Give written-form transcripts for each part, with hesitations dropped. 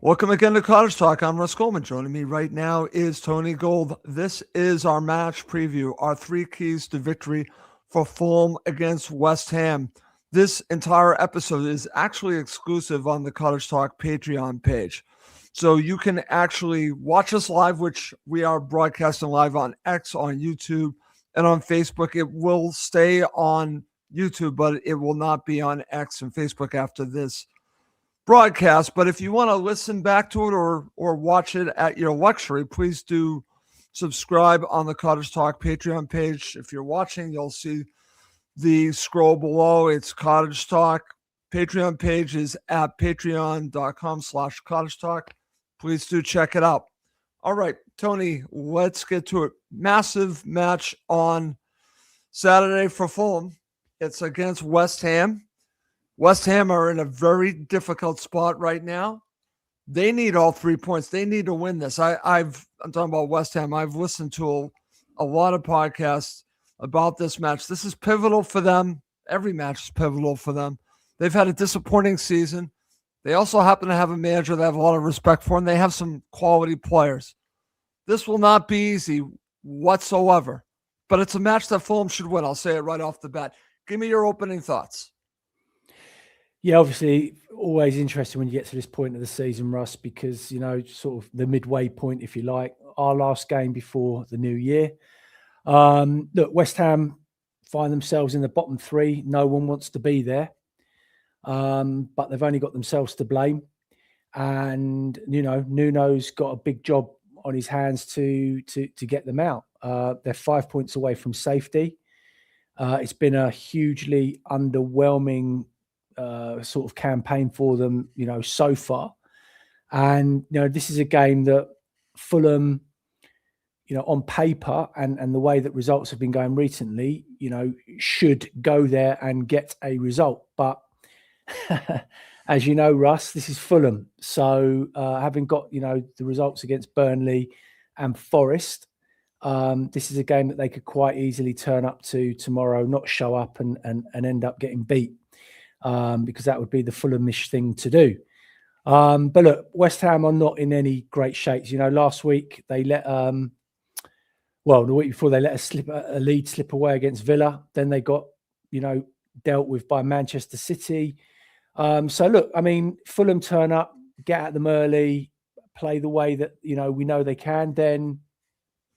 Welcome again to Cottage Talk. I'm Russ Coleman. Joining me right now is Tony Gold. This is our match preview, our three keys to victory for Fulham against West Ham. This entire episode is actually exclusive on the Cottage Talk Patreon page. So you can actually watch us live, which we are broadcasting live on X, on YouTube, and on Facebook. It will stay on YouTube, but it will not be on X and Facebook after this broadcast. But if you want to listen back to it or watch it at your luxury, please do subscribe on the Cottage Talk Patreon page. If you're watching, you'll see the scroll below. It's Cottage Talk. Patreon page is at patreon.com/Cottage Talk. Please do check it out. All right, Tony, let's get to it. Massive match on Saturday for Fulham. It's against West Ham. West Ham are in a very difficult spot right now. They need all 3 points. They need to win this. I'm talking about West Ham. I've listened to a lot of podcasts about this match. This is pivotal for them. Every match is pivotal for them. They've had a disappointing season. They also happen to have a manager they have a lot of respect for, and they have some quality players. This will not be easy whatsoever, but it's a match that Fulham should win. I'll say it right off the bat. Give me your opening thoughts. Yeah, obviously, always interesting when you get to this point of the season, Russ, because, sort of the midway point, if you like, our last game before the new year. Look, West Ham find themselves in the bottom three. No one wants to be there, but they've only got themselves to blame. And, Nuno's got a big job on his hands to get them out. They're 5 points away from safety. It's been a hugely underwhelming sort of campaign for them, so far. And, this is a game that Fulham, on paper and the way that results have been going recently, should go there and get a result. But as you know, Russ, this is Fulham. So having got, the results against Burnley and Forest, this is a game that they could quite easily turn up to tomorrow, not show up and end up getting beat. Because that would be the Fulhamish thing to do. But look, West Ham are not in any great shapes. Last week they let, the week before they let a lead slip away against Villa. Then they got, dealt with by Manchester City. So look, I mean, Fulham turn up, get at them early, play the way that, we know they can, then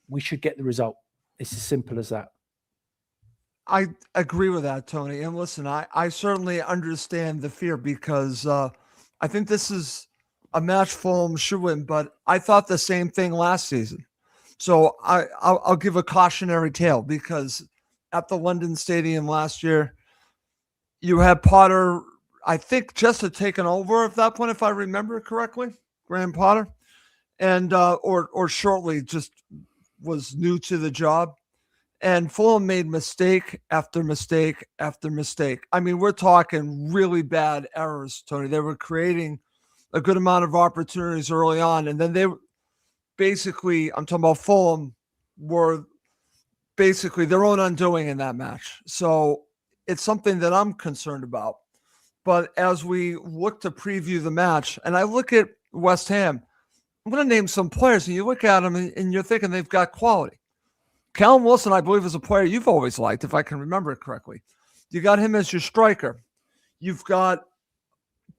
we should get the result. It's as simple as that. I agree with that, Tony. And listen, I certainly understand the fear because I think this is a match Fulham should win, but I thought the same thing last season. So I'll give a cautionary tale because at the London Stadium last year, you had Potter, I think, just had taken over at that point, if I remember correctly, Graham Potter, and or shortly just was new to the job. And Fulham made mistake after mistake after mistake. I mean, we're talking really bad errors, Tony. They were creating a good amount of opportunities early on. And then they basically, I'm talking about Fulham, were basically their own undoing in that match. So it's something that I'm concerned about. But as we look to preview the match, and I look at West Ham, I'm going to name some players, and you look at them and you're thinking they've got quality. Callum Wilson, I believe, is a player you've always liked, if I can remember it correctly. You got him as your striker. You've got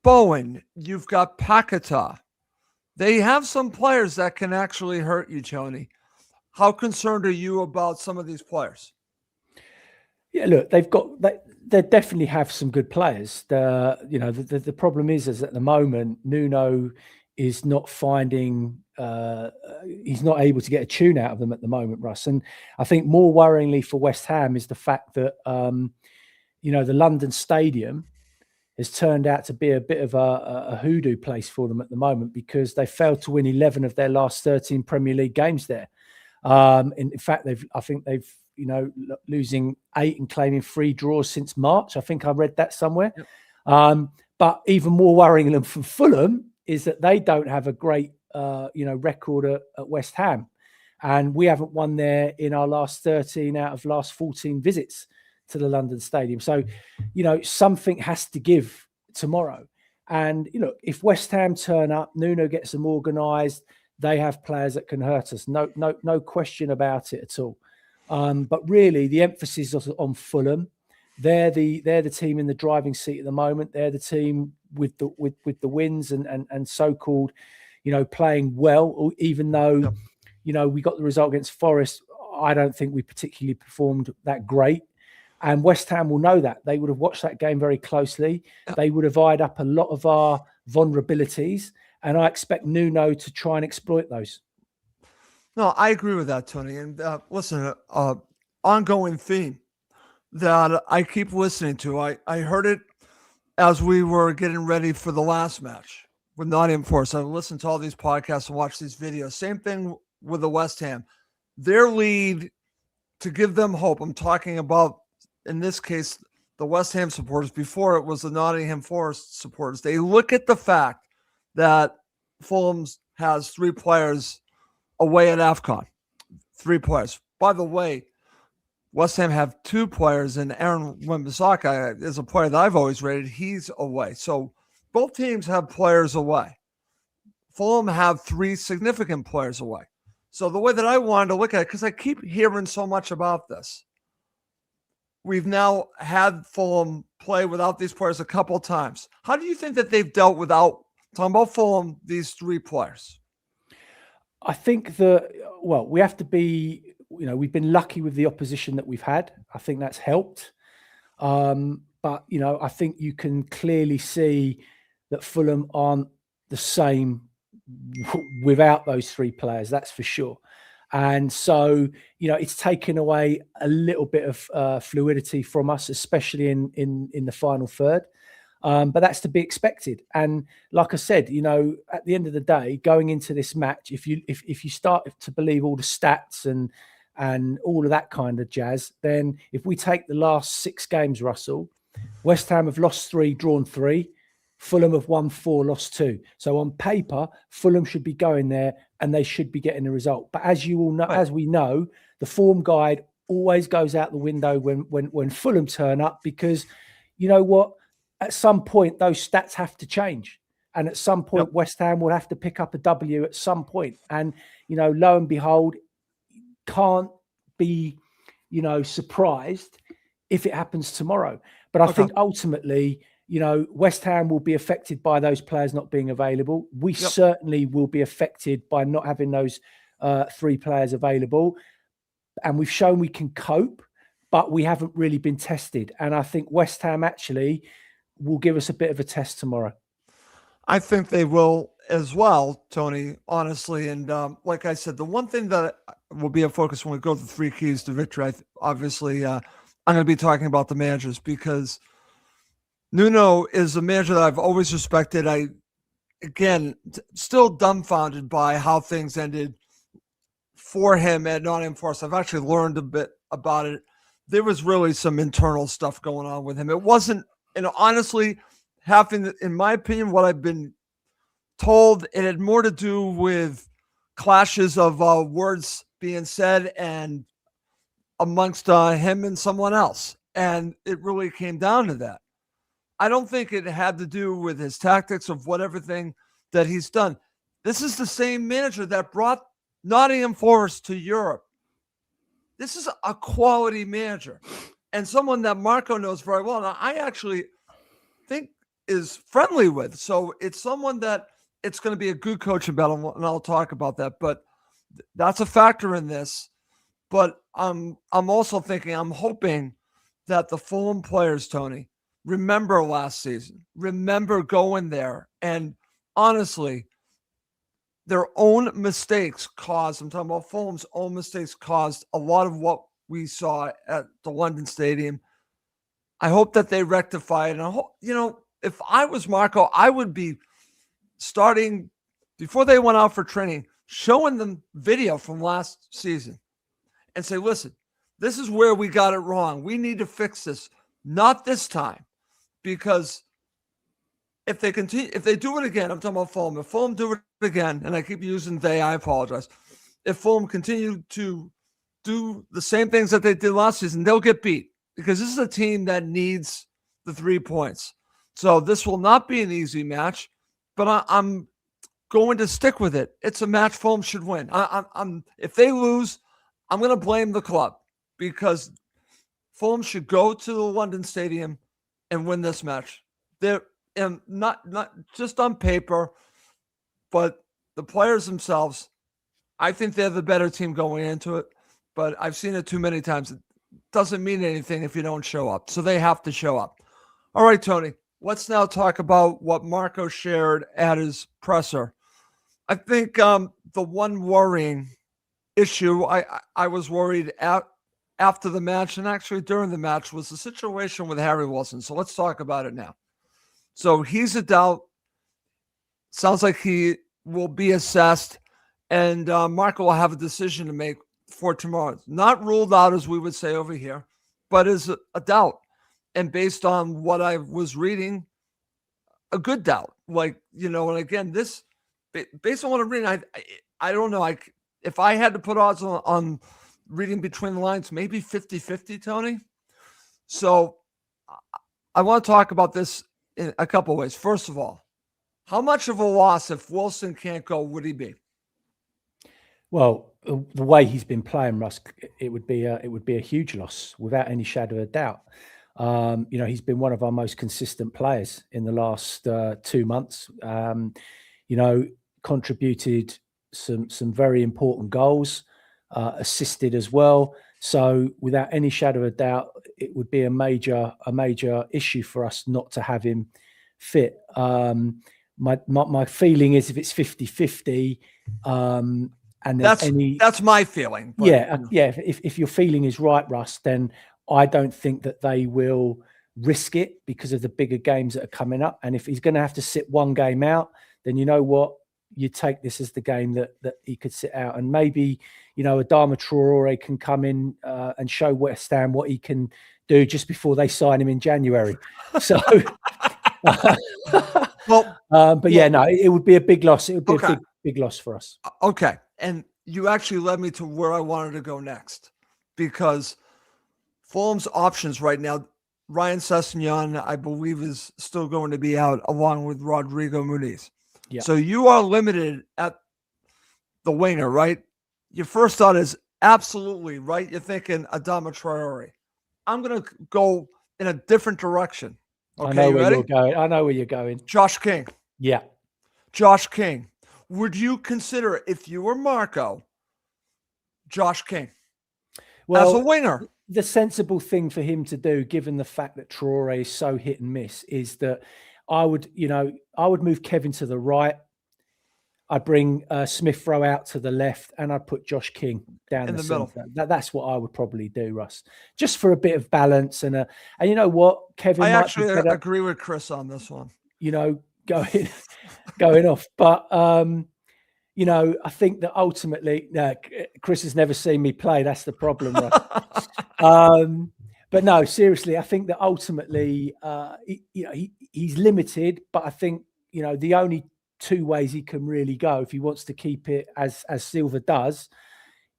Bowen. You've got Paquetá. They have some players that can actually hurt you, Tony. How concerned are you about some of these players? Yeah, look, they definitely have some good players. The problem is at the moment, Nuno is not finding. He's not able to get a tune out of them at the moment, Russ. And I think more worryingly for West Ham is the fact that, the London Stadium has turned out to be a bit of a hoodoo place for them at the moment because they failed to win 11 of their last 13 Premier League games there. In fact, they've losing 8 and claiming 3 draws since March. I think I read that somewhere. Yep. But even more worrying than for Fulham is that they don't have a great record at West Ham. And we haven't won there in our last 13 out of last 14 visits to the London Stadium. So, something has to give tomorrow. And, if West Ham turn up, Nuno gets them organised, they have players that can hurt us. No question about it at all. But really, the emphasis is on Fulham. They're the team in the driving seat at the moment. They're the team with the wins and so-called, playing well, even though, we got the result against Forest. I don't think we particularly performed that great. And West Ham will know that. They would have watched that game very closely. They would have eyed up a lot of our vulnerabilities. And I expect Nuno to try and exploit those. No, I agree with that, Tony. And listen, ongoing theme that I keep listening to. I heard it as we were getting ready for the last match with Nottingham Forest. I listened to all these podcasts and watched these videos. Same thing with the West Ham. Their lead, to give them hope, I'm talking about, in this case, the West Ham supporters, before it was the Nottingham Forest supporters. They look at the fact that Fulham has 3 players away at AFCON. 3 players. By the way, West Ham have 2 players, and Aaron Wan-Bissaka is a player that I've always rated. He's away. So both teams have players away. Fulham have 3 significant players away. So the way that I wanted to look at it, because I keep hearing so much about this, we've now had Fulham play without these players a couple of times. How do you think that they've dealt without, talking about Fulham, these 3 players? I think that, we have to be, we've been lucky with the opposition that we've had. I think that's helped. But, I think you can clearly see that Fulham aren't the same without those 3 players, that's for sure. And so, it's taken away a little bit of fluidity from us, especially in the final third. But that's to be expected. And like I said, at the end of the day, going into this match, if you start to believe all the stats and all of that kind of jazz, then if we take the last 6 games, Russell, West Ham have lost 3, drawn 3. Fulham have won 4, lost 2. So on paper, Fulham should be going there and they should be getting a result. But as you all know, as we know, the form guide always goes out the window when Fulham turn up, because you know what? At some point, those stats have to change. And at some point, West Ham will have to pick up a W at some point. And, lo and behold, can't be, surprised if it happens tomorrow. But I think ultimately, West Ham will be affected by those players not being available. We certainly will be affected by not having those 3 players available. And we've shown we can cope, but we haven't really been tested. And I think West Ham actually will give us a bit of a test tomorrow. I think they will as well, Tony, honestly. And like I said, the one thing that will be a focus when we go to the 3 keys to victory, obviously, I'm going to be talking about the managers, because Nuno is a manager that I've always respected. Still dumbfounded by how things ended for him at Nottingham Forest. I've actually learned a bit about it. There was really some internal stuff going on with him. It wasn't, and honestly, in my opinion, what I've been told, it had more to do with clashes of words being said and amongst him and someone else. And it really came down to that. I don't think it had to do with his tactics of everything that he's done. This is the same manager that brought Nottingham Forest to Europe. This is a quality manager and someone that Marco knows very well. Now, I actually think is friendly with. So it's someone that it's going to be a good coaching battle, and I'll talk about that. But that's a factor in this. But I'm also thinking, I'm hoping that the Fulham players, Tony, remember last season, remember going there, and honestly, their own mistakes caused, I'm talking about Fulham's own mistakes, caused a lot of what we saw at the London Stadium. I hope that they rectify it. And I hope, if I was Marco, I would be starting, before they went out for training, showing them video from last season and say, listen, this is where we got it wrong. We need to fix this. Not this time. Because if they do it again, I'm talking about Fulham. If Fulham do it again, and I keep using they, I apologize. If Fulham continue to do the same things that they did last season, they'll get beat, because this is a team that needs the 3 points. So this will not be an easy match, but I'm going to stick with it. It's a match Fulham should win. I'm if they lose, I'm going to blame the club because Fulham should go to the London Stadium and win this match. They're and not just on paper, but the players themselves. I think they're the better team going into it, but I've seen it too many times. It doesn't mean anything if you don't show up. So they have to show up. All right, Tony, let's now talk about what Marco shared at his presser. I think the one worrying issue I was worried after the match and actually during the match was the situation with Harry Wilson. So let's talk about it now. So he's a doubt. Sounds like he will be assessed, and Marco will have a decision to make for tomorrow. Not ruled out, as we would say over here, but is a doubt. And based on what I was reading, a good doubt. And again, this based on what I'm reading, I don't know. If I had to put odds on reading between the lines, maybe 50-50, Tony. So I want to talk about this in a couple of ways. First of all, how much of a loss if Wilson can't go would he be? Well, the way he's been playing, Russ, it would be a huge loss without any shadow of doubt. He's been one of our most consistent players in the last 2 months. Contributed some very important goals, assisted as well. So without any shadow of doubt, it would be a major issue for us not to have him fit. My feeling is if it's 50-50, and that's my feeling. But, yeah. If your feeling is right, Russ, then I don't think that they will risk it because of the bigger games that are coming up. And if he's going to have to sit one game out, then you know what? You take this as the game that he could sit out, and maybe Adama Traore can come in and show West Ham what he can do just before they sign him in January. So, it would be a big loss. It would be a big loss for us. Okay, and you actually led me to where I wanted to go next, because Fulham's options right now, Ryan Sessegnon, I believe, is still going to be out along with Rodrigo Muniz. Yeah. So you are limited at the winger, right? Your first thought is absolutely right. You're thinking Adama Traore. I'm going to go in a different direction. Okay, I know where you're going. I know where you're going. Josh King. Yeah. Josh King. Would you consider, if you were Marco, Josh King as a winger? The sensible thing for him to do, given the fact that Traore is so hit and miss, is that I would move Kevin to the right. I'd bring Smith Rowe out to the left, and I'd put Josh King down in the middle. That's what I would probably do, Russ, just for a bit of balance. And you know what, Kevin, I actually agree with Chris on this one. Going off, but I think that ultimately, Chris has never seen me play. That's the problem, Russ. But no, seriously, I think that ultimately, he's limited. But I think the only two ways he can really go if he wants to keep it as Silva does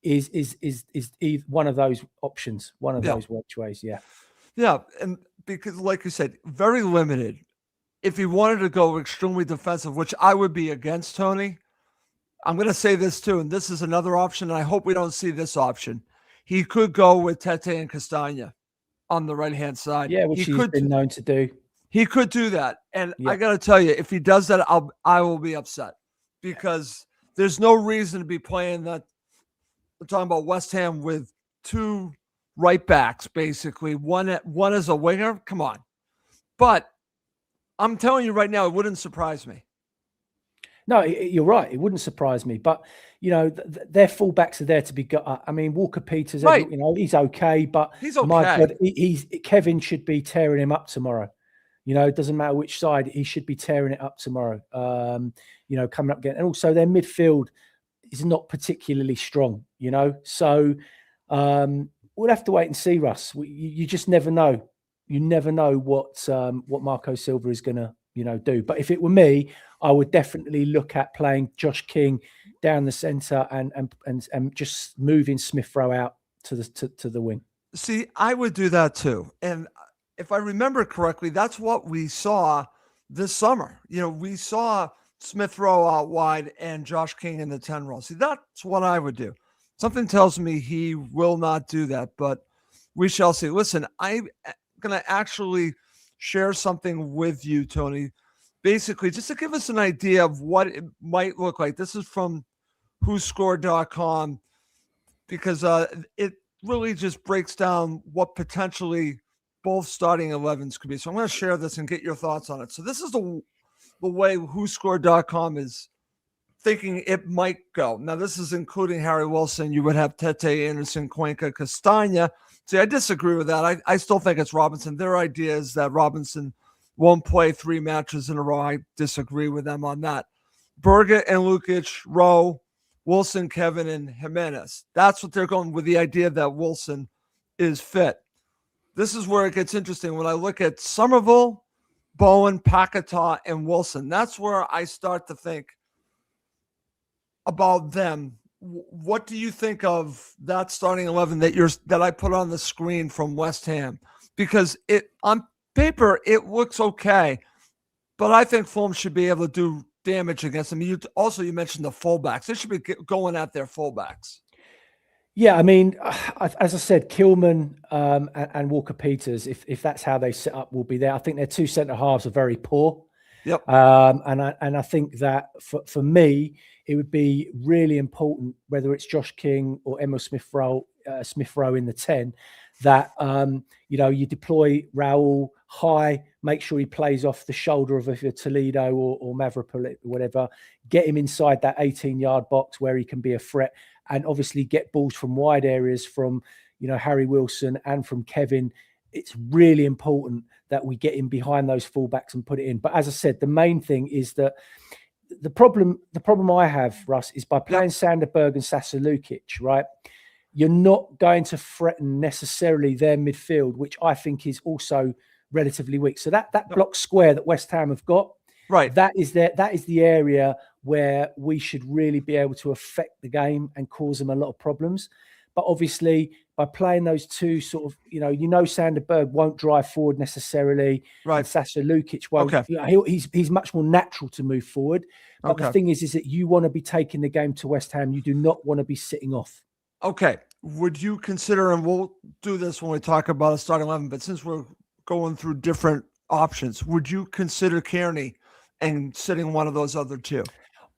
is one of those options, one of those which ways. Yeah, and because, like you said, very limited. If he wanted to go extremely defensive, which I would be against, Tony, I'm going to say this too, and this is another option, and I hope we don't see this option. He could go with Tete and Castagna on the right-hand side. Yeah, which he's been known to do. He could do that. And I got to tell you, if he does that, I will be upset, because there's no reason to be playing that. We're talking about West Ham with two right backs, basically. One as a winger. Come on. But I'm telling you right now, it wouldn't surprise me. No, you're right. It wouldn't surprise me. But, their fullbacks are there to be got. I mean, Walker Peters, right. He's okay. But he's okay. My God, Kevin should be tearing him up tomorrow. It doesn't matter which side, he should be tearing it up tomorrow. Coming up again. And also their midfield is not particularly strong, So we'll have to wait and see, Russ. You just never know. You never know what Marco Silva is going to, do. But if it were me, I would definitely look at playing Josh King down the centre and just moving Smith Rowe out to the wing. See, I would do that too. And if I remember correctly, that's what we saw this summer. We saw Smith Rowe out wide and Josh King in the 10 role. See, that's what I would do. Something tells me he will not do that, but we shall see. Listen, I'm going to actually share something with you, Tony, basically just to give us an idea of what it might look like. This is from whoscored.com because it really just breaks down what potentially both starting 11s could be. So I'm going to share this and get your thoughts on it. So this is the way whoscored.com is thinking it might go. Now, this is including Harry Wilson. You would have Tete, Anderson, Cuenca, Castagna. See, I disagree with that. I still think it's Robinson. Their idea is that Robinson won't play 3 matches in a row. I disagree with them on that. Berger and Lukic, Rowe, Wilson, Kevin, and Jimenez. That's what they're going with, the idea that Wilson is fit. This is where it gets interesting. When I look at Somerville, Bowen, Paquetá, and Wilson, that's where I start to think about them. What do you think of that starting 11 that I put on the screen from West Ham? Because on paper it looks okay, but I think Fulham should be able to do damage against them. You mentioned the fullbacks; they should be going at their fullbacks. Yeah, I mean, as I said, Kilman and Walker Peters, if that's how they set up, will be there. I think their 2 centre halves are very poor. Yep. And I think that for me, it would be really important, whether it's Josh King or Emil Smith Rowe in the 10, that you deploy Raul high, make sure he plays off the shoulder of either Toledo or Mavropalit, whatever. Get him inside that 18-yard box where he can be a threat, and obviously get balls from wide areas from Harry Wilson and from Kevin. It's really important that we get in behind those fullbacks and put it in. But as I said, the main thing is that the problem I have, Russ, is by playing Sander Berg and Sasa Lukic, right? You're not going to threaten necessarily their midfield, which I think is also relatively weak. So that block square that West Ham have got, right, that is the area where we should really be able to affect the game and cause them a lot of problems. But obviously, by playing those two sort of, Sander Berg won't drive forward necessarily, right? And Sasa Lukic won't. Okay. He's much more natural to move forward. But the thing is that you want to be taking the game to West Ham. You do not want to be sitting off. Okay. Would you consider, and we'll do this when we talk about a starting 11, but since we're going through different options, would you consider Kearney and sitting one of those other two?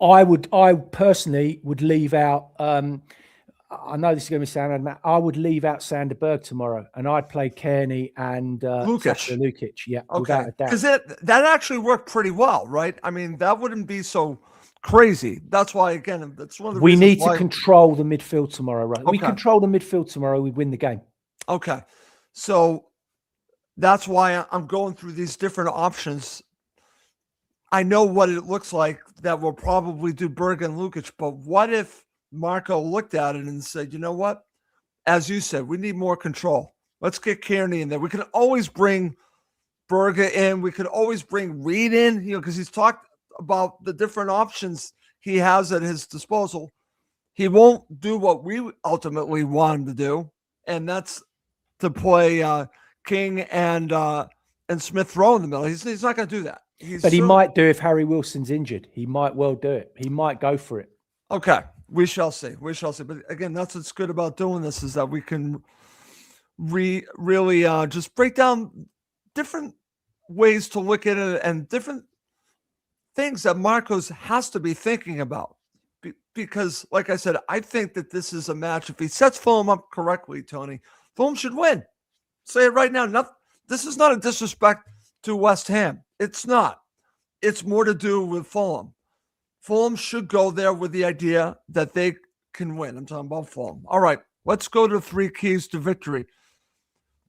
I personally would leave out. I know this is going to sound bad. I would leave out Sander Berg tomorrow, and I'd play Kearney and Lukic. Yeah, okay. Without a doubt. Because that actually worked pretty well, right? I mean, that wouldn't be so crazy. That's why, again, that's one of the reasons we need to control the midfield tomorrow, right? Okay. We control the midfield tomorrow, we win the game. Okay, so that's why I'm going through these different options. I know what it looks like that we'll probably do Berg and Lukic, but what if Marco looked at it and said, you know what? As you said, we need more control. Let's get Kearney in there. We can always bring Berger in. We could always bring Reed in, because he's talked about the different options he has at his disposal. He won't do what we ultimately want him to do, and that's to play King and Smith Rowe in the middle. He's not going to do that. But he might do if Harry Wilson's injured. He might well do it. He might go for it. Okay. We shall see. We shall see. But again, that's what's good about doing this, is that we can really just break down different ways to look at it and different things that Marcos has to be thinking about. Because, like I said, I think that this is a match. If he sets Fulham up correctly, Tony, Fulham should win. Say it right now. This is not a disrespect to West Ham. It's not. It's more to do with Fulham. Fulham should go there with the idea that they can win. I'm talking about Fulham. All right, let's go to 3 keys to victory.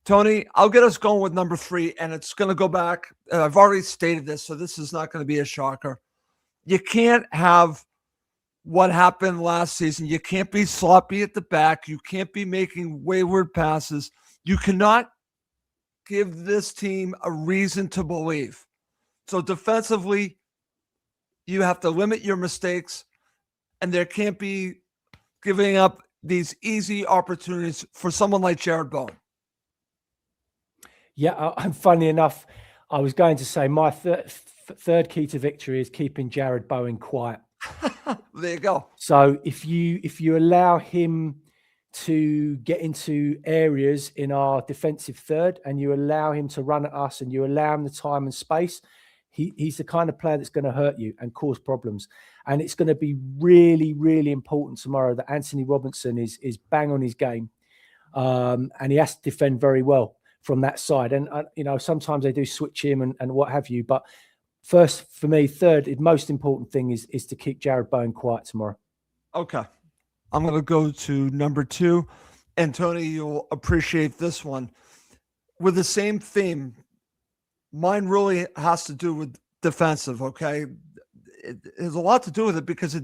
Tony, I'll get us going with number 3, and it's going to go back. I've already stated this, so this is not going to be a shocker. You can't have what happened last season. You can't be sloppy at the back. You can't be making wayward passes. You cannot give this team a reason to believe. So defensively, you have to limit your mistakes, and there can't be giving up these easy opportunities for someone like Jared Bowen. Yeah, and funny enough, I was going to say my third key to victory is keeping Jared Bowen quiet. There you go. So if you allow him to get into areas in our defensive third and you allow him to run at us and you allow him the time and space, he's the kind of player that's going to hurt you and cause problems. And it's going to be really, really important tomorrow that Anthony Robinson is bang on his game. And he has to defend very well from that side. And, sometimes they do switch him and what have you. But first, for me, third, the most important thing is to keep Jared Bowen quiet tomorrow. Okay. I'm going to go to number 2. And Tony, you'll appreciate this one. With the same theme, mine really has to do with defensive, okay? It has a lot to do with it because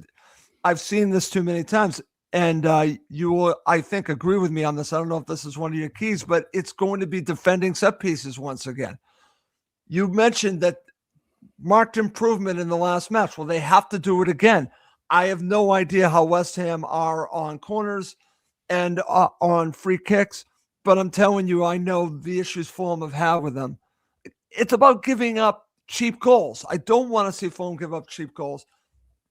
I've seen this too many times. And you will, I think, agree with me on this. I don't know if this is one of your keys, but it's going to be defending set pieces once again. You mentioned that marked improvement in the last match. Well, they have to do it again. I have no idea how West Ham are on corners and on free kicks, but I'm telling you, I know the issues Fulham have had with them. It's about giving up cheap goals. I don't want to see Fulham give up cheap goals.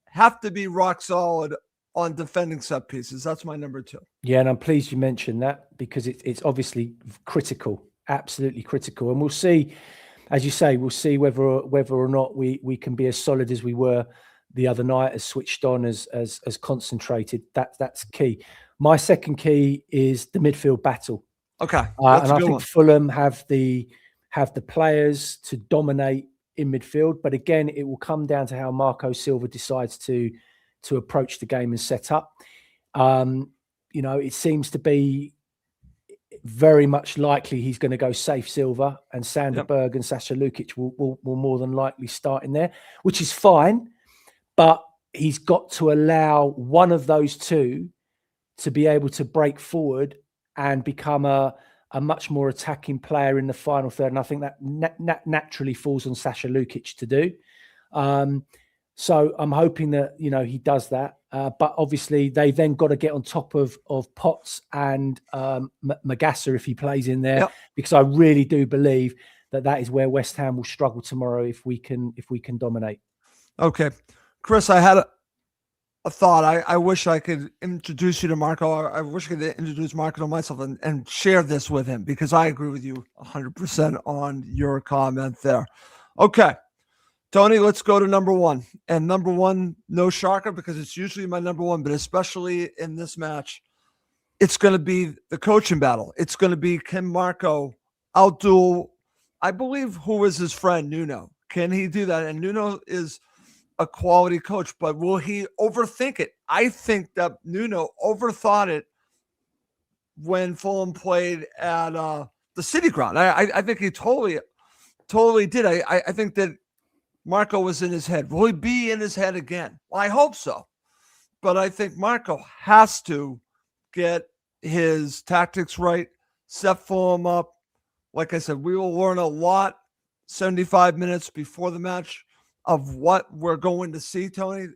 Have to be rock solid on defending set pieces. That's my number 2. Yeah, and I'm pleased you mentioned that because it's obviously critical, absolutely critical. And we'll see, as you say, we'll see whether or not we can be as solid as we were the other night, as switched on, as concentrated. That's key. My second key is the midfield battle. Okay, and I think Fulham have the players to dominate in midfield, but again, it will come down to how Marco Silva decides to approach the game and set up. It seems to be very much likely he's going to go safe Silva, and Sander Berg and Sasha Lukic will more than likely start in there, which is fine. But he's got to allow one of those two to be able to break forward and become a much more attacking player in the final third. And I think that naturally falls on Sasha Lukic to do. So I'm hoping that, he does that. But obviously they then got to get on top of Potts and Magassa if he plays in there, because I really do believe that is where West Ham will struggle tomorrow if we can dominate. Okay. Chris, I had a thought. I wish I could introduce you to Marco. I wish I could introduce Marco to myself and share this with him, because I agree with you 100% on your comment there. Okay. Tony, let's go to number 1. And number 1, no shocker, because it's usually my number 1, but especially in this match, it's going to be the coaching battle. It's going to be, can Marco outduel, I believe, who is his friend, Nuno? Can he do that? And Nuno is a quality coach, but will he overthink it? I think that Nuno overthought it when Fulham played at the City Ground. I think he totally did. I think that Marco was in his head. Will he be in his head again? Well, I hope so. But I think Marco has to get his tactics right, set Fulham up. Like I said, we will learn a lot 75 minutes before the match of what we're going to see, Tony.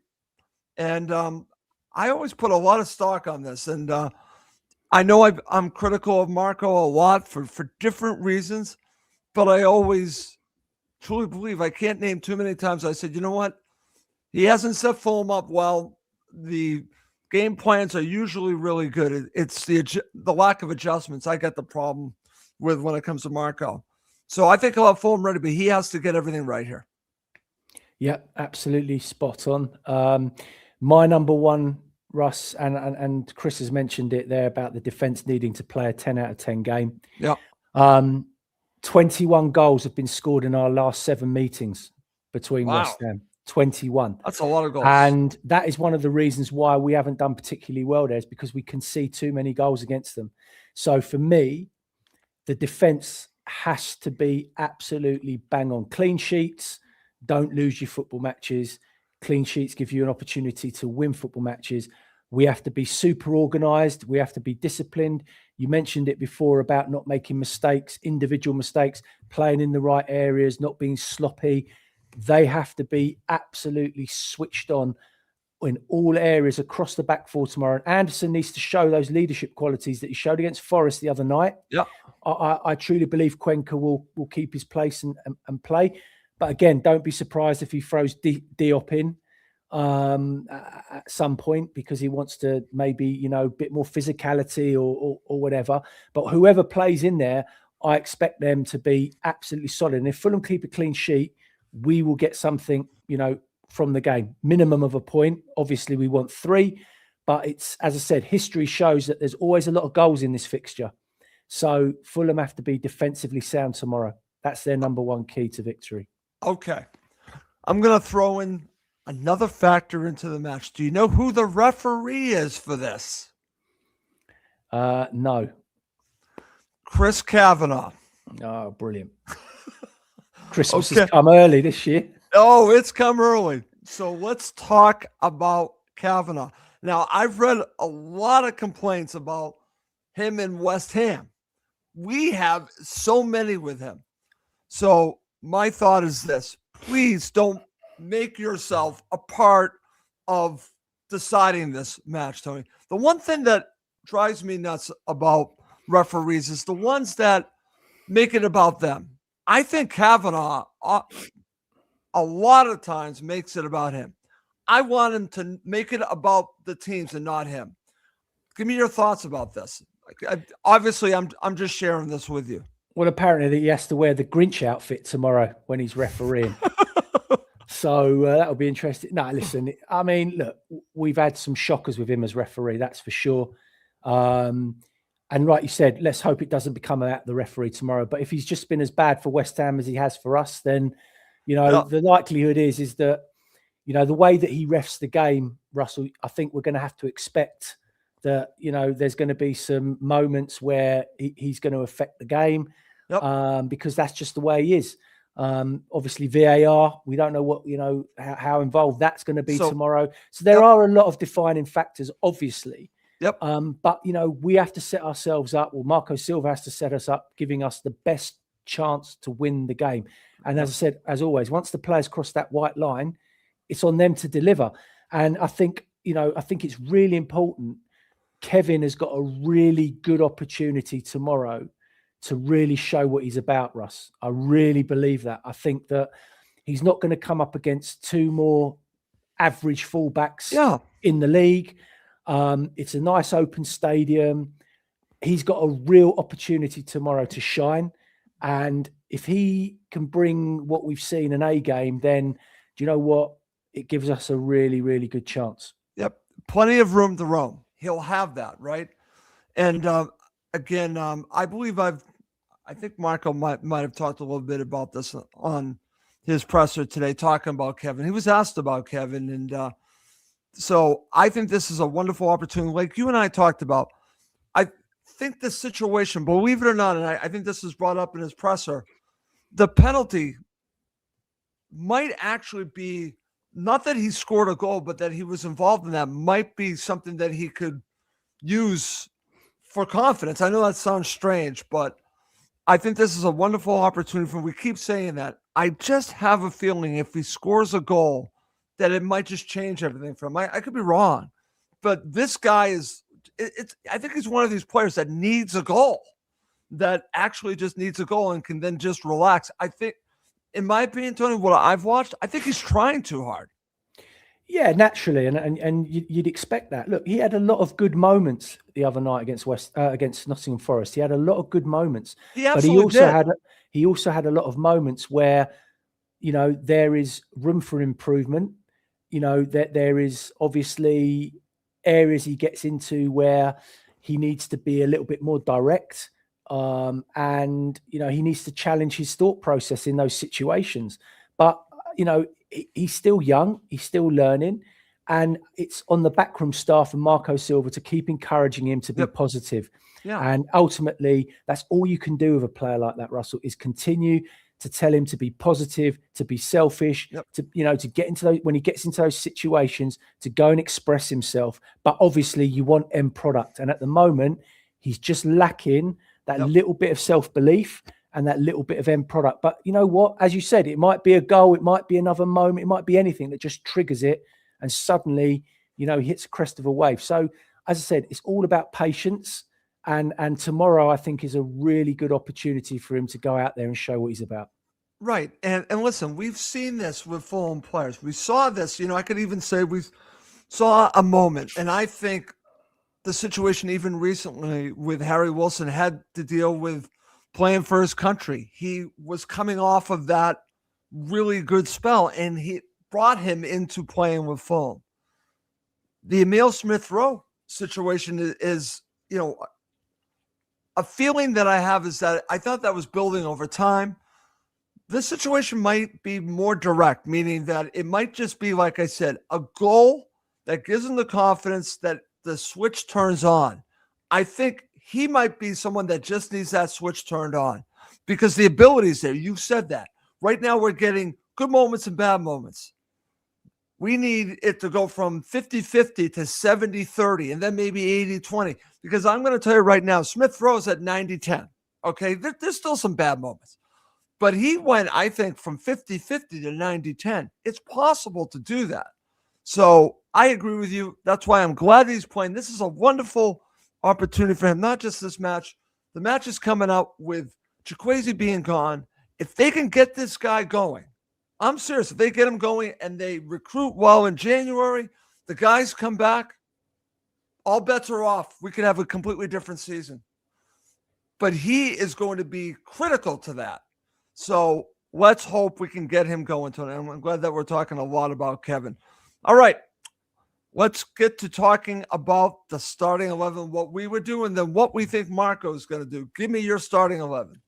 And I always put a lot of stock on this. And I know I'm critical of Marco a lot for different reasons, but I always truly believe, I can't name too many times I said, you know what? He hasn't set Fulham up well. The game plans are usually really good. It's the lack of adjustments I get the problem with when it comes to Marco. So I think he'll have Fulham ready, but he has to get everything right here. Yeah, absolutely spot on. My number 1, Russ, and Chris has mentioned it there about the defense needing to play a 10 out of 10 game. Yeah. 21 goals have been scored in our last 7 meetings between West Ham. 21. That's a lot of goals. And that is one of the reasons why we haven't done particularly well there, is because we concede too many goals against them. So for me, the defense has to be absolutely bang on. Clean sheets don't lose you football matches. Clean sheets give you an opportunity to win football matches. We have to be super organized. We have to be disciplined. You mentioned it before about not making mistakes, individual mistakes, playing in the right areas, not being sloppy. They have to be absolutely switched on in all areas across the back four tomorrow. And Anderson needs to show those leadership qualities that he showed against Forest the other night. Yeah. I truly believe Cuenca will keep his place and play. But again, don't be surprised if he throws Diop in at some point, because he wants to maybe, a bit more physicality or whatever. But whoever plays in there, I expect them to be absolutely solid. And if Fulham keep a clean sheet, we will get something, from the game. Minimum of a point. Obviously, we want 3. But it's, as I said, history shows that there's always a lot of goals in this fixture. So Fulham have to be defensively sound tomorrow. That's their number one key to victory. Okay. I'm going to throw in another factor into the match. Do you know who the referee is for this? No. Chris Kavanagh. Oh, brilliant. Christmas has come early this year. Oh, it's come early. So let's talk about Kavanagh. Now, I've read a lot of complaints about him in West Ham. We have so many with him. So my thought is this: please don't make yourself a part of deciding this match, Tony. The one thing that drives me nuts about referees is the ones that make it about them. I think Kavanagh a lot of times makes it about him. I want him to make it about the teams and not him. Give me your thoughts about this. Obviously, I'm just sharing this with you. Well, apparently he has to wear the Grinch outfit tomorrow when he's refereeing. So that'll be interesting. No, listen, I mean, look, we've had some shockers with him as referee, that's for sure. And like you said, let's hope it doesn't become about the referee tomorrow. But if he's just been as bad for West Ham as he has for us, then, the likelihood is that, the way that he refs the game, Russell, I think we're going to have to expect that, there's going to be some moments where he's going to affect the game, because that's just the way he is. Obviously, VAR, we don't know what, how involved that's going to be tomorrow. So there are a lot of defining factors, obviously. But, we have to set ourselves up, or Marco Silva has to set us up, giving us the best chance to win the game. And as I said, as always, once the players cross that white line, it's on them to deliver. And I think, it's really important. Kevin has got a really good opportunity tomorrow to really show what he's about, Russ. I really believe that. I think that he's not going to come up against 2 more average fullbacks in the league. It's a nice open stadium. He's got a real opportunity tomorrow to shine. And if he can bring what we've seen in A game, then do you know what? It gives us a really, really good chance. Yep. Plenty of room to roam. He'll have that, right? And again, I believe I think Marco might have talked a little bit about this on his presser today, talking about Kevin. He was asked about Kevin. And so I think this is a wonderful opportunity. Like you and I talked about, I think the situation, believe it or not, and I think this is brought up in his presser, the penalty might actually be not that he scored a goal, but that he was involved in that might be something that he could use for confidence. I know that sounds strange, but I think this is a wonderful opportunity for him. We keep saying that. I just have a feeling if he scores a goal, that it might just change everything for him. I could be wrong, but this guy is, I think he's one of these players that needs a goal, that actually just needs a goal and can then just relax. I think, in my opinion, Tony, what I've watched, I think he's trying too hard. Yeah, naturally, and you'd expect that. Look, he had a lot of good moments the other night against Nottingham Forest. He had a lot of good moments, but he also had a lot of moments where, there is room for improvement. That there is obviously areas he gets into where he needs to be a little bit more direct. And, he needs to challenge his thought process in those situations. But, he's still young, he's still learning. And it's on the backroom staff and Marco Silva to keep encouraging him to be positive. Yeah. And ultimately, that's all you can do with a player like that, Russell, is continue to tell him to be positive, to be selfish, to get into those, when he gets into those situations, to go and express himself. But obviously, you want end product. And at the moment, he's just lacking that little bit of self-belief and that little bit of end product. But you know what? As you said, it might be a goal, it might be another moment, it might be anything that just triggers it. and suddenly, he hits a crest of a wave. So, as I said, it's all about patience. And tomorrow, I think, is a really good opportunity for him to go out there and show what he's about. Right. And listen, we've seen this with Fulham players. We saw this, I could even say we saw a moment. And I think the situation even recently with Harry Wilson had to deal with playing for his country. He was coming off of that really good spell, and he brought him into playing with Fulham. The Emil Smith-Rowe situation is, a feeling that I have is that I thought that was building over time. This situation might be more direct, meaning that it might just be, like I said, a goal that gives him the confidence that the switch turns on. I think he might be someone that just needs that switch turned on because the ability is there. You said that. Right now we're getting good moments and bad moments. We need it to go from 50-50 to 70-30 and then maybe 80-20 because I'm going to tell you right now, Smith-Rowe's at 90-10. Okay, there's still some bad moments. But he went, I think, from 50-50 to 90-10. It's possible to do that. So I agree with you. That's why I'm glad he's playing. This is a wonderful opportunity for him, not just this match. The match is coming up with Chukwueze being gone. If they can get this guy going, I'm serious. If they get him going and they recruit well in January, the guys come back, all bets are off. We could have a completely different season. But he is going to be critical to that. So let's hope we can get him going tonight. I'm glad that we're talking a lot about Kevin. All right. Let's get to talking about the starting 11, what we would do, and then what we think Marco is going to do. Give me your starting 11.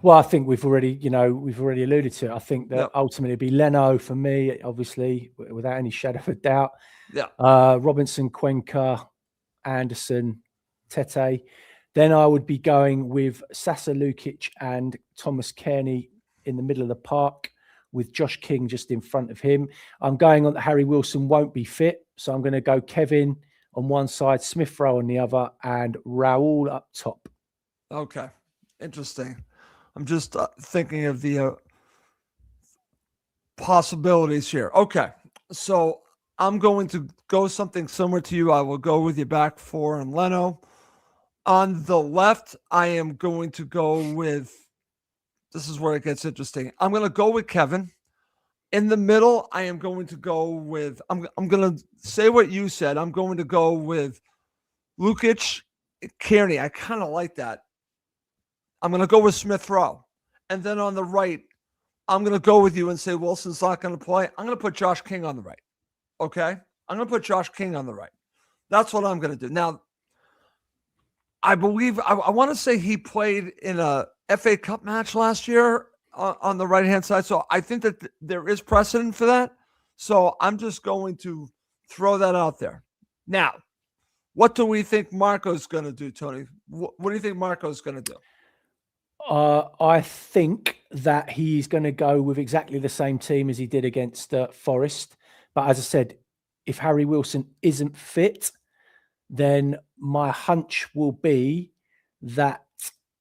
Well, I think we've already alluded to it. I think that ultimately it'd be Leno for me, obviously, without any shadow of a doubt. Yeah. Robinson, Cuenca, Anderson, Tete. Then I would be going with Sasa Lukic and Thomas Kearney in the middle of the park with Josh King just in front of him. I'm going on that Harry Wilson won't be fit. So I'm going to go Kevin on one side, Smith-Rowe on the other, and Raul up top. Okay. Interesting. I'm just thinking of the possibilities here. Okay. So I'm going to go something similar to you. I will go with your back four and Leno. On the left, I am going to go with, this is where it gets interesting. I'm going to go with Kevin. In the middle, I am going to go with, I'm going to say what you said. I'm going to go with Lukic, Kearney. I kind of like that. I'm going to go with Smith-Rowe. And then on the right, I'm going to go with you and say Wilson's not going to play. I'm going to put Josh King on the right. Okay? I'm going to put Josh King on the right. That's what I'm going to do. Now, I believe, I want to say he played in a FA Cup match last year on the right-hand side. So I think that there is precedent for that. So I'm just going to throw that out there. Now, what do we think Marco's going to do, Tony? What do you think Marco's going to do? I think that he's going to go with exactly the same team as he did against Forest. But as I said, if Harry Wilson isn't fit, then my hunch will be that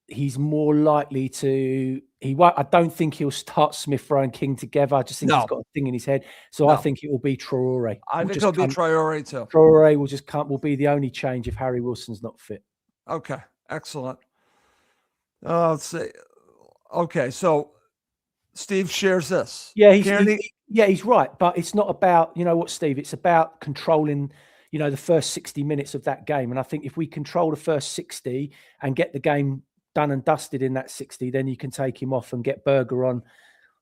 he's more likely to. I don't think he'll start Smith-Rowe and King together. I just think he's got a thing in his head. So I think it will be Traore. I think it'll be Traore too. Traore will be the only change if Harry Wilson's not fit. Okay, excellent. Let's see. Okay, so Steve shares this. Yeah, he's right. But it's not about, you know what, Steve? It's about controlling, the first 60 minutes of that game. And I think if we control the first 60 and get the game done and dusted in that 60, then you can take him off and get Berger on,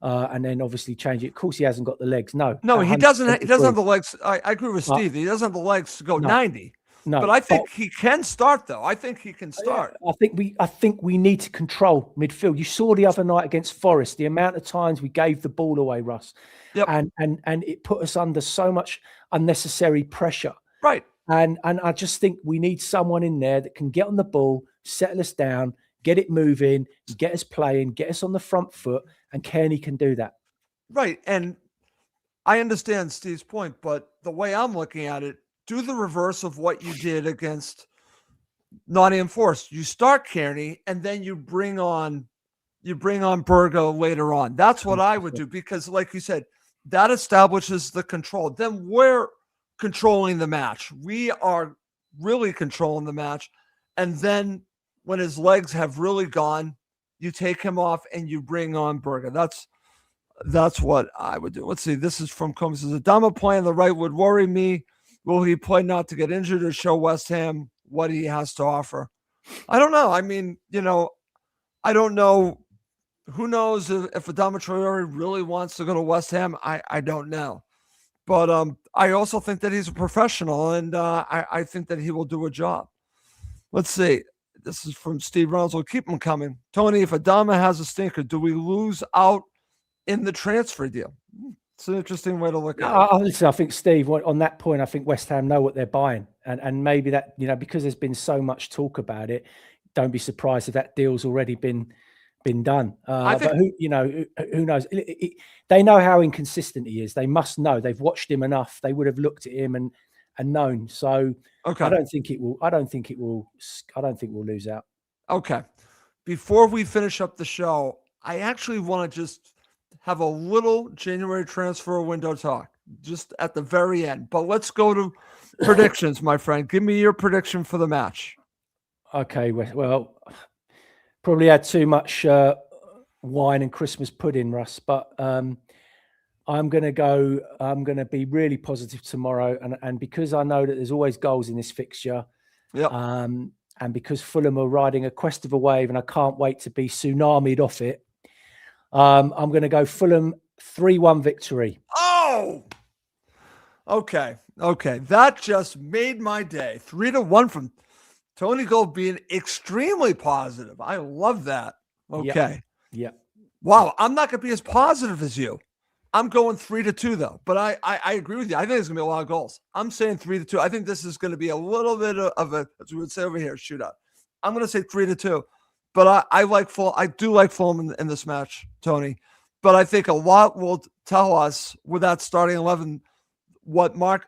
and then obviously change it. Of course, he hasn't got the legs. No, he doesn't. He doesn't have the legs. I agree with Steve. He doesn't have the legs to go 90. No, but I think he can start, though. I think he can start. I think we need to control midfield. You saw the other night against Forest the amount of times we gave the ball away, Russ. Yep. And it put us under so much unnecessary pressure. Right. And I just think we need someone in there that can get on the ball, settle us down, get it moving, get us playing, get us on the front foot, and Kearney can do that. Right. And I understand Steve's point, but the way I'm looking at it, do the reverse of what you did against Nottingham Forest. You start Kearney, and then you bring on Berger later on. That's what I would do because, like you said, that establishes the control. Then we're controlling the match. We are really controlling the match. And then when his legs have really gone, you take him off and you bring on Berger. That's what I would do. Let's see. This is from Combs. Says Adama playing the right would worry me. Will he play not to get injured or show West Ham what he has to offer? I don't know. I mean, I don't know. Who knows if Adama Traore really wants to go to West Ham? I don't know. But I also think that he's a professional, and I think that he will do a job. Let's see. This is from Steve Reynolds. We'll keep them coming. Tony, if Adama has a stinker, do we lose out in the transfer deal? It's an interesting way to look at it. Listen, I think, Steve, on that point, I think West Ham know what they're buying. And maybe that, because there's been so much talk about it, don't be surprised if that deal's already been done. But who knows? They know how inconsistent he is. They must know. They've watched him enough. They would have looked at him and known. So okay. I don't think we'll lose out. Okay. Before we finish up the show, I actually want to just have a little January transfer window talk just at the very end. But let's go to predictions, my friend. Give me your prediction for the match. Okay. Well, probably had too much wine and Christmas pudding, Russ, but I'm going to be really positive tomorrow. And because I know that there's always goals in this fixture, and because Fulham are riding a crest of a wave and I can't wait to be tsunamied off it, I'm going to go Fulham 3-1 victory. Oh, okay. That just made my day. 3-1 from Tony Gold being extremely positive. I love that. Okay. Yeah. Wow. I'm not going to be as positive as you. I'm going 3-2 though, but I agree with you. I think there's going to be a lot of goals. I'm saying 3-2. I think this is going to be a little bit of a, as we would say over here, shootout. I'm going to say 3-2, but I like Fulham. I do like Fulham in this match, Tony, but I think a lot will tell us with that starting 11,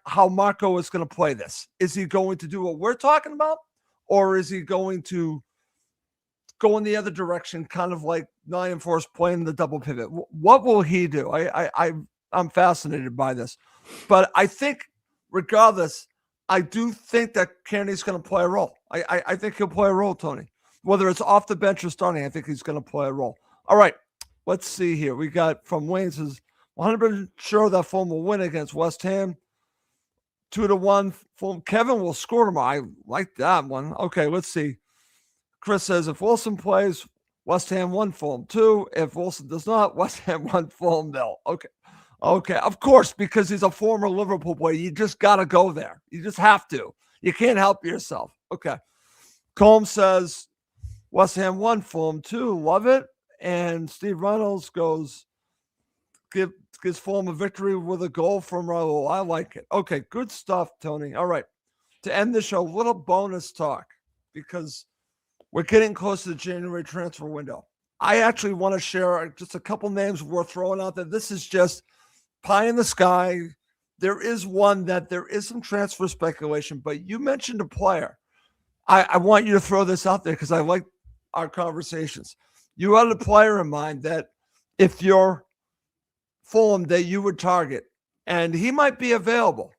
how Marco is going to play this. Is he going to do what we're talking about? Or is he going to go in the other direction, kind of like Nottingham Forest playing the double pivot? What will he do? I'm fascinated by this. But I think, regardless, I do think that Kearney's going to play a role. I think he'll play a role, Tony. Whether it's off the bench or starting, I think he's going to play a role. All right, let's see here. We got from Wayne says, 100% sure that Fulham will win against West Ham. 2-1. Fulham. Kevin will score tomorrow. I like that one. Okay, let's see. Chris says, if Wilson plays, West Ham 1, Fulham 2. If Wilson does not, West Ham 1, Fulham 0. Okay. Of course, because he's a former Liverpool player, you just got to go there. You just have to. You can't help yourself. Okay. Combs says, West Ham 1, Fulham 2. Love it. And Steve Reynolds goes, gives Fulham a victory with a goal from Raul. I like it. Okay, good stuff, Tony. All right. To end the show, a little bonus talk because we're getting close to the January transfer window. I actually want to share just a couple names worth throwing out there. This is just pie in the sky. There is one that there is some transfer speculation, but you mentioned a player. I want you to throw this out there because I like our conversations. You had a player in mind that if you're Fulham that you would target, and he might be available.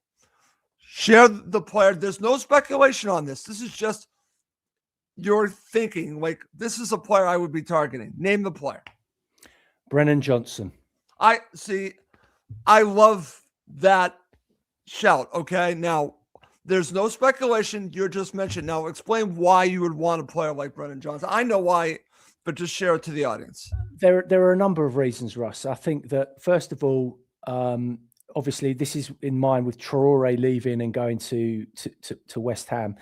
Share the player. There's no speculation on this. This is just your thinking. Like, this is a player I would be targeting. Name the player. Brennan Johnson. I love that shout. Okay. Now, there's no speculation. You're just mentioned. Now, explain why you would want a player like Brennan Johnson. I know why, but just share it to the audience. There are a number of reasons, Russ. I think that, first of all, obviously this is in mind with Traore leaving and going to West Ham.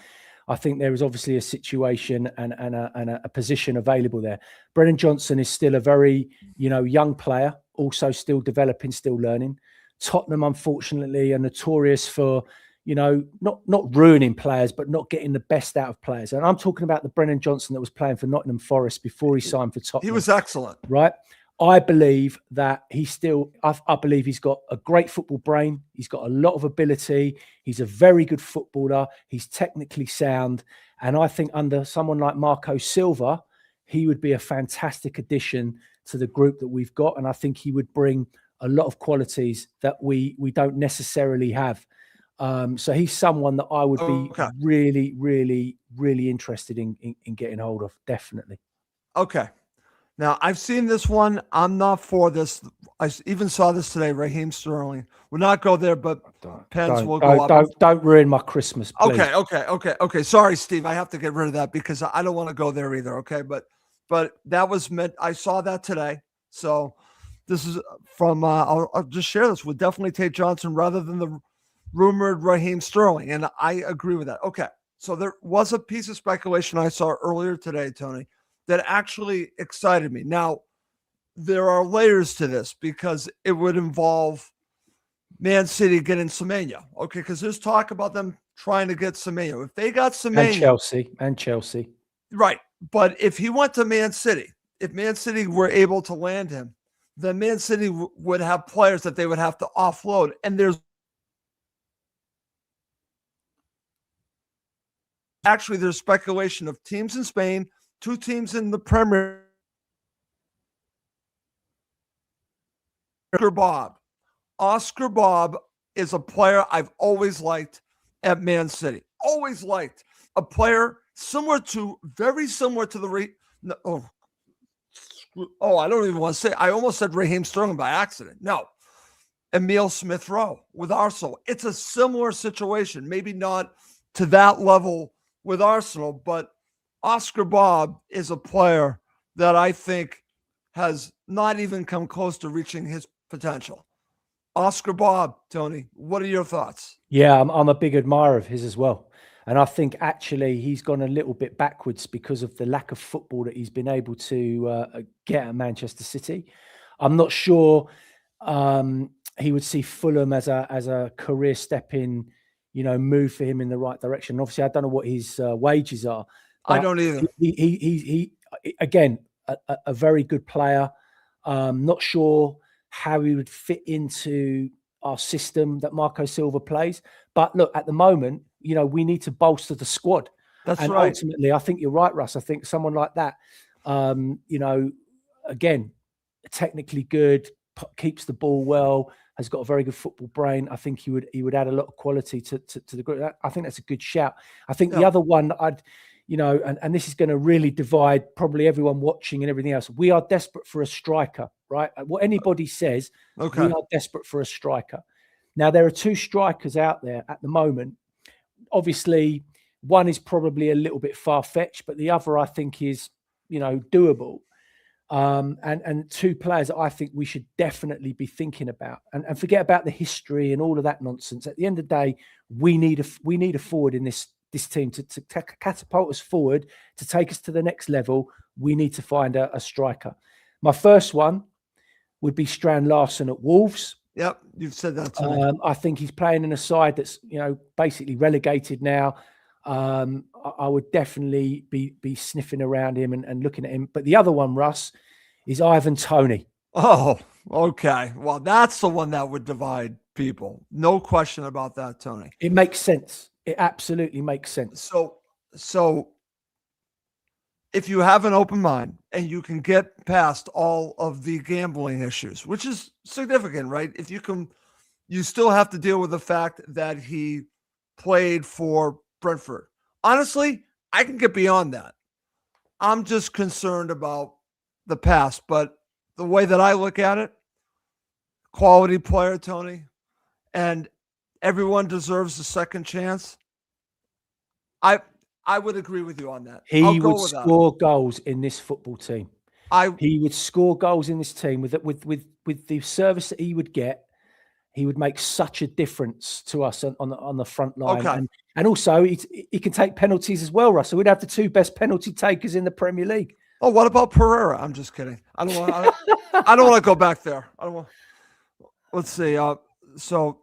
I think there is obviously a situation and a position available there. Brennan Johnson is still a very, young player, also still developing, still learning. Tottenham, unfortunately, are notorious for, not ruining players, but not getting the best out of players. And I'm talking about the Brennan Johnson that was playing for Nottingham Forest before he signed for Tottenham. He was excellent. Right? I believe that I believe he's got a great football brain. He's got a lot of ability. He's a very good footballer. He's technically sound. And I think under someone like Marco Silva, he would be a fantastic addition to the group that we've got. And I think he would bring a lot of qualities that we don't necessarily have. So he's someone that I would be really, really, really interested in getting hold of. Definitely. Okay. Now, I've seen this one. I'm not for this. I even saw this today, Raheem Sterling. We'll not go there, but pens will go up. Don't ruin my Christmas, please. Okay. Sorry, Steve. I have to get rid of that because I don't want to go there either, okay? But that was meant. I saw that today. So this is from, I'll just share this with definitely Tate Johnson rather than the rumored Raheem Sterling. And I agree with that. Okay. So there was a piece of speculation I saw earlier today, Tony, that actually excited me. Now, there are layers to this because it would involve Man City getting Semenyo. Okay, because there's talk about them trying to get Semenyo. If they got Semenyo. And Chelsea. Right. But if he went to Man City, if Man City were able to land him, then Man City would have players that they would have to offload. And there's speculation of teams in Spain, 2 teams in the Premier. Oscar Bob is a player I've always liked at Man City. Always liked a player very similar to the I don't even want to say. I almost said Raheem Sterling by accident. No, Emile Smith-Rowe with Arsenal. It's a similar situation, maybe not to that level with Arsenal, but Oscar Bob is a player that I think has not even come close to reaching his potential. Oscar Bob, Tony, what are your thoughts? Yeah, I'm a big admirer of his as well. And I think actually he's gone a little bit backwards because of the lack of football that he's been able to get at Manchester City. I'm not sure he would see Fulham as a career stepping, move for him in the right direction. Obviously, I don't know what his wages are. I don't either. He again, a very good player. Not sure how he would fit into our system that Marco Silva plays. But look, at the moment, we need to bolster the squad. That's and right. Ultimately, I think you're right, Russ. I think someone like that, again, technically good, keeps the ball well, has got a very good football brain. I think he would add a lot of quality to the group. I think that's a good shout. I think the other one that I'd, and this is going to really divide probably everyone watching and everything else. We are desperate for a striker, right? What anybody says, we are desperate for a striker. Now, there are 2 strikers out there at the moment. Obviously, one is probably a little bit far-fetched, but the other I think is, doable. And 2 players that I think we should definitely be thinking about, and forget about the history and all of that nonsense. At the end of the day, we need a forward in this team to catapult us forward, to take us to the next level. We need to find a striker. My first one would be Strand Larsen at Wolves. Yep, you've said that to me. I think he's playing in a side that's basically relegated now. I would definitely be sniffing around him and looking at him. But the other one, Russ, is Ivan Toney. Oh, okay. Well, that's the one that would divide people. No question about that, Tony. It makes sense. It absolutely makes sense. So if you have an open mind and you can get past all of the gambling issues, which is significant, right? If you still have to deal with the fact that he played for Brentford. Honestly, I can get beyond that. I'm just concerned about the past, but the way that I look at it, quality player, Tony, and everyone deserves a second chance. I would agree with you on that. He would score goals in this football team. He would score goals in this team with the service that he would get. He would make such a difference to us on the front line. Okay. And also, he can take penalties as well, Russell. We'd have the 2 best penalty takers in the Premier League. Oh, what about Pereira? I'm just kidding. I don't want to go back there. Let's see. So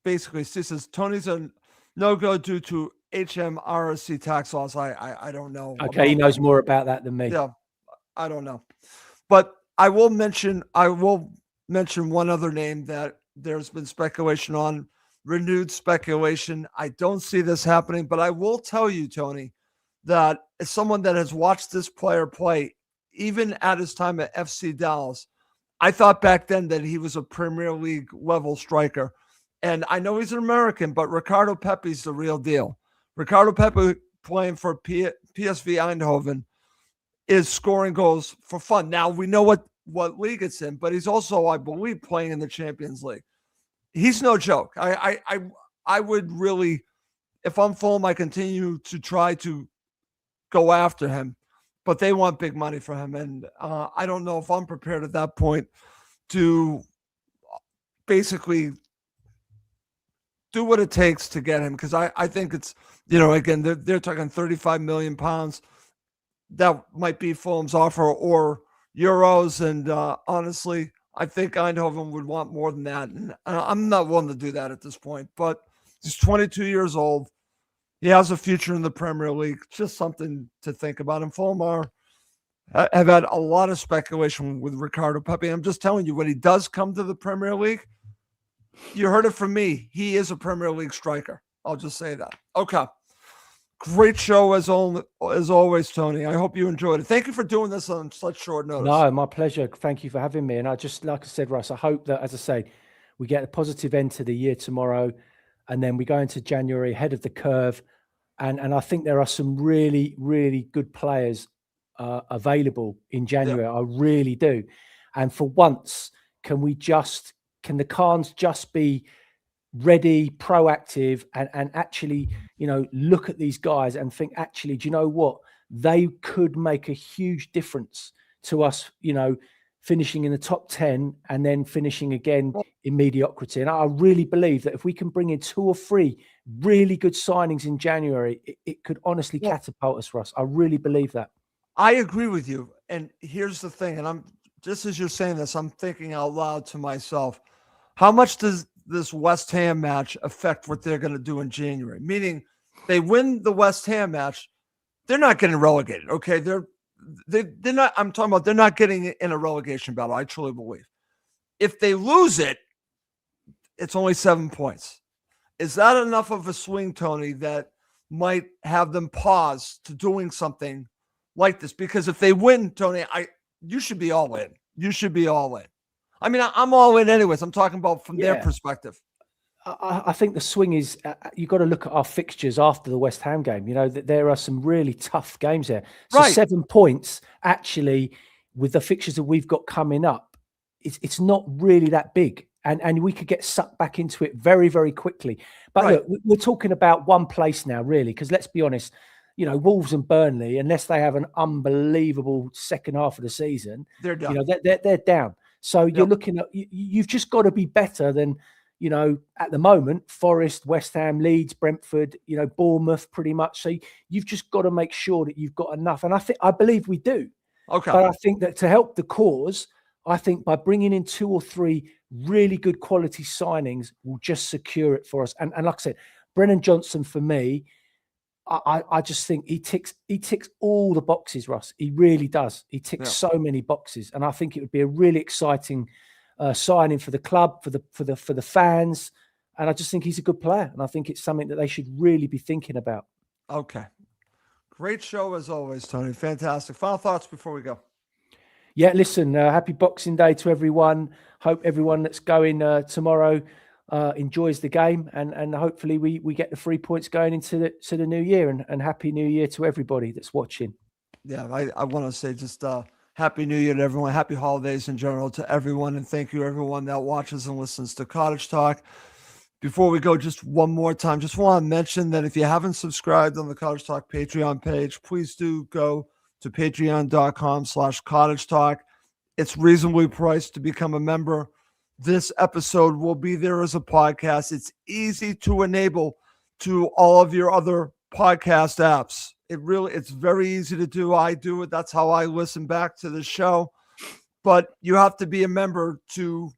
basically, she says Tony's a no-go due to HMRC tax laws. I don't know. Okay, he knows more about that than me. Yeah, I don't know. But I will mention one other name that there's been speculation on, renewed speculation. I don't see this happening, but I will tell you, Tony, that as someone that has watched this player play, even at his time at FC Dallas, I thought back then that he was a Premier League level striker. And I know he's an American, but Ricardo Pepe's the real deal. Ricardo Pepe playing for PSV Eindhoven is scoring goals for fun. Now we know what league it's in, but he's also, I believe, playing in the Champions League. He's no joke. I would really, if I'm Fulham, I continue to try to go after him, but they want big money for him, and I don't know if I'm prepared at that point to basically do what it takes to get him, because I think it's, again, they're talking 35 million pounds. That might be Fulham's offer, or euros, and honestly, I think Eindhoven would want more than that, and I'm not willing to do that at this point. But he's 22 years old. He has a future in the Premier League. Just something to think about. And Fulham have had a lot of speculation with Ricardo Pepe. I'm just telling you, when he does come to the Premier League, you heard it from me. He is a Premier League striker. I'll just say that. Okay. Great show as always, Tony. I hope you enjoyed it. Thank you for doing this on such short notice. No, my pleasure. Thank you for having me. And I just, like I said, Russ, I hope that, as I say, we get a positive end to the year tomorrow, and then we go into January ahead of the curve. And I think there are some really, really good players available in January. Yeah. I really do. And for once, can the Khans just be ready, proactive, and actually, look at these guys and think, actually, do you know what? They could make a huge difference to us, finishing in the top 10 and then finishing again in mediocrity. And I really believe that if we can bring in 2 or 3 really good signings in January, it could honestly catapult us, Russ. I really believe that. I agree with you. And here's the thing, and I'm just as you're saying this, I'm thinking out loud to myself, how much does this West Ham match affect what they're going to do in January? Meaning, they win the West Ham match, they're not getting relegated. Okay, they're not. I'm talking about they're not getting in a relegation battle. I truly believe. If they lose it, it's only 7 points. Is that enough of a swing, Tony, that might have them pause to doing something like this? Because if they win, Tony, you should be all in. You should be all in. I mean, I'm all in anyways. I'm talking about from their perspective. I think the swing is you've got to look at our fixtures after the West Ham game. That there are some really tough games there. So 7 points, actually, with the fixtures that we've got coming up, it's not really that big. And we could get sucked back into it very, very quickly. But look, we're talking about one place now, really, because let's be honest, Wolves and Burnley, unless they have an unbelievable second half of the season, they're done. They're down. So you're looking at, you've just got to be better than, at the moment, Forest, West Ham, Leeds, Brentford, Bournemouth, pretty much. So you've just got to make sure that you've got enough. And I believe we do. Okay. But I think that to help the cause, I think by bringing in 2 or 3 really good quality signings will just secure it for us. And like I said, Brennan Johnson, for me, I just think he ticks all the boxes, Russ. He really does. He ticks so many boxes, and I think it would be a really exciting signing for the club, for the fans, and I just think he's a good player, and I think it's something that they should really be thinking about. Okay, great show as always, Tony. Fantastic. Final thoughts before we go. Yeah, listen. Happy Boxing Day to everyone. Hope everyone that's going tomorrow enjoys the game, and hopefully we get the 3 points going into the new year, and happy new year to everybody that's watching. Yeah, I want to say just happy new year to everyone, happy holidays in general to everyone, and thank you everyone that watches and listens to Cottage Talk. Before we go, just one more time, just want to mention that if you haven't subscribed on the Cottage Talk Patreon page, please do go to patreon.com/Cottage Talk. It's reasonably priced to become a member. This episode will be there as a podcast. It's easy to enable to all of your other podcast apps. It's very easy to do. I do it. That's how I listen back to the show. But you have to be a member to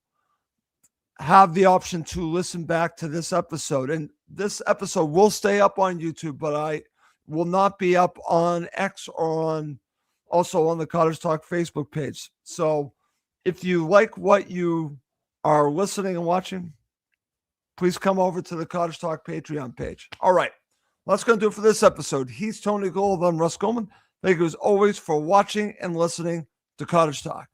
have the option to listen back to this episode. And this episode will stay up on YouTube, but I will not be up on X or also on the Cottage Talk Facebook page. So if you like what you are listening and watching, please come over to the Cottage Talk Patreon page. All right, that's going to do it for this episode. He's Tony Gold. I'm Russ Goldman. Thank you as always for watching and listening to Cottage Talk.